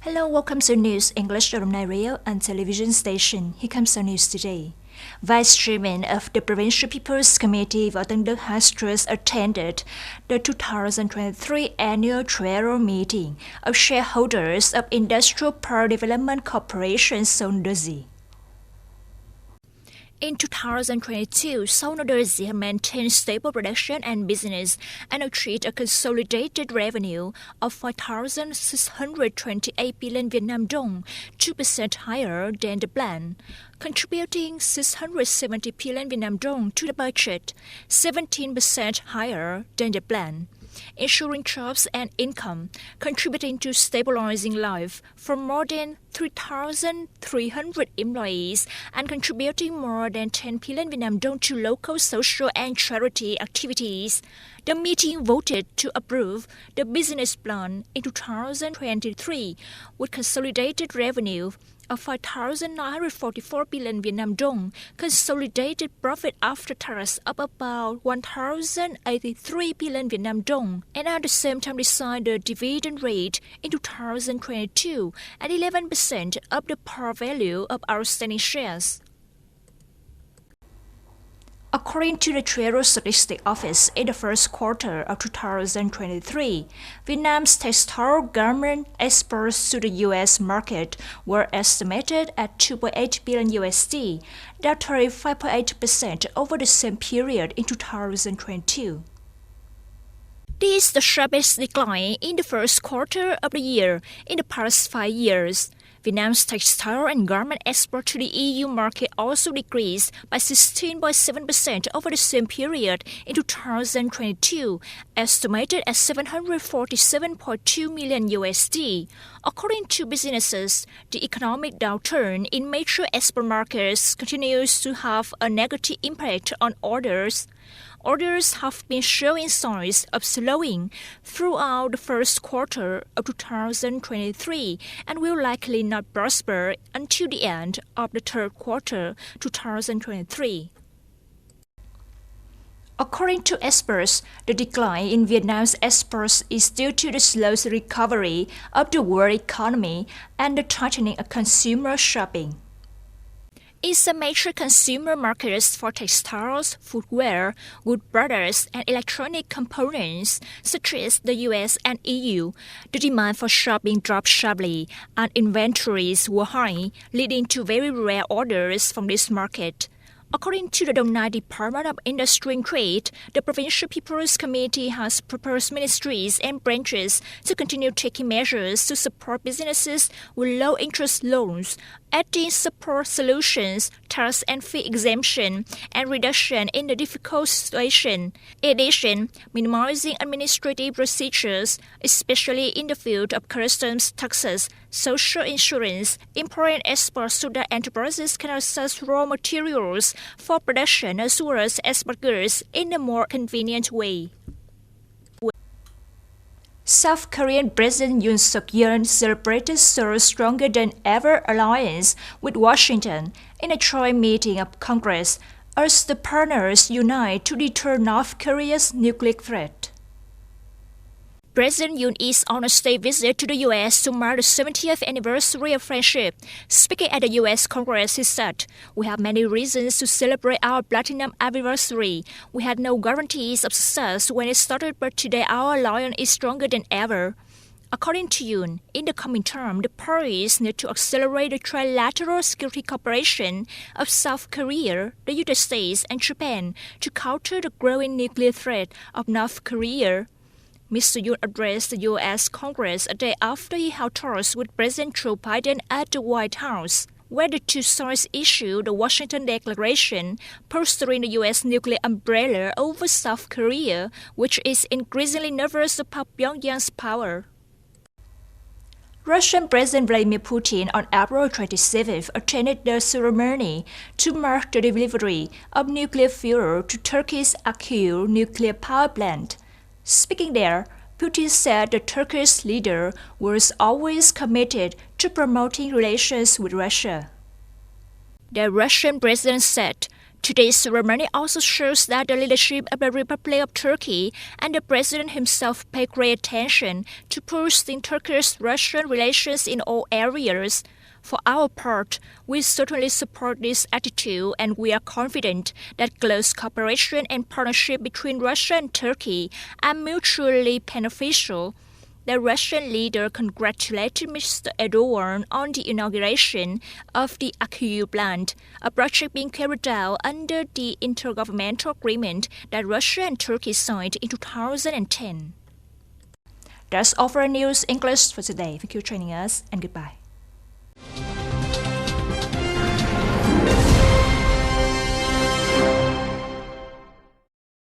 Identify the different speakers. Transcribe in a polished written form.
Speaker 1: Hello, welcome to News English Alumni Radio and Television Station. Here comes our news today. Vice Chairman of the Provincial People's Committee Võ Tân Đức has just attended the 2023 Annual General Meeting of Shareholders of Industrial Pearl Development Corporation Sondersi. In 2022, Sondersi maintained stable production and business and achieved a consolidated revenue of 5,628 billion Vietnam dong, 2% higher than the plan, contributing 670 billion Vietnam dong to the budget, 17% higher than the plan, ensuring jobs and income, contributing to stabilizing life for more than 3,300 employees and contributing more than 10 billion Vietnam dong to local social and charity activities. The meeting voted to approve the business plan in 2023 with consolidated revenue of 5,944 billion Vietnam dong, consolidated profit after tax of about 1,083 billion Vietnam dong, and at the same time decided the dividend rate in 2022 at 11% of the par value of outstanding shares. According to the General Statistics Office, in the first quarter of 2023, Vietnam's textile garment exports to the U.S. market were estimated at $2.8 billion, down 35.8% over the same period in 2022. This is the sharpest decline in the first quarter of the year in the past 5 years. Vietnam's textile and garment export to the EU market also decreased by 16.7% over the same period in 2022, estimated at $747.2 million. According to businesses, the economic downturn in major export markets continues to have a negative impact on orders. Orders have been showing signs of slowing throughout the first quarter of 2023 and will likely not prosper until the end of the third quarter 2023. According to experts, the decline in Vietnam's exports is due to the slow recovery of the world economy and the tightening of consumer shopping. In some major consumer markets for textiles, footwear, wood products, and electronic components, such as the US and EU, the demand for shopping dropped sharply and inventories were high, leading to very rare orders from this market. According to the Dong Nai Department of Industry and Trade, the Provincial People's Committee has proposed ministries and branches to continue taking measures to support businesses with low-interest loans, adding support solutions, tax and fee exemption, and reduction in the difficult situation. In addition, minimizing administrative procedures, especially in the field of customs, taxes, social insurance, import and export so that enterprises can access raw materials for production as well as export goods in a more convenient way. South Korean President Yoon Suk-yeol celebrated Seoul's stronger than ever alliance with Washington in a joint meeting of Congress as the partners unite to deter North Korea's nuclear threat. President Yoon is on a state visit to the U.S. to mark the 70th anniversary of friendship. Speaking at the U.S. Congress, he said, "We have many reasons to celebrate our platinum anniversary. We had no guarantees of success when it started, but today our alliance is stronger than ever." According to Yoon, in the coming term, the parties need to accelerate the trilateral security cooperation of South Korea, the United States, and Japan to counter the growing nuclear threat of North Korea. Mr. Yoon addressed the U.S. Congress a day after he held talks with President Joe Biden at the White House, where the two sides issued the Washington Declaration, bolstering the U.S. nuclear umbrella over South Korea, which is increasingly nervous about Pyongyang's power. Russian President Vladimir Putin on April 27th attended the ceremony to mark the delivery of nuclear fuel to Turkey's Akil nuclear power plant. Speaking there, Putin said the Turkish leader was always committed to promoting relations with Russia. The Russian president said Today's ceremony also shows that the leadership of the Republic of Turkey and the President himself pay great attention to boosting Turkish-Russian relations in all areas. For our part, we certainly support this attitude, and we are confident that close cooperation and partnership between Russia and Turkey are mutually beneficial. The Russian leader congratulated Mr. Erdogan on the inauguration of the Akkuyu plant, a project being carried out under the intergovernmental agreement that Russia and Turkey signed in 2010. That's all for our news English for today. Thank you for joining us, and goodbye.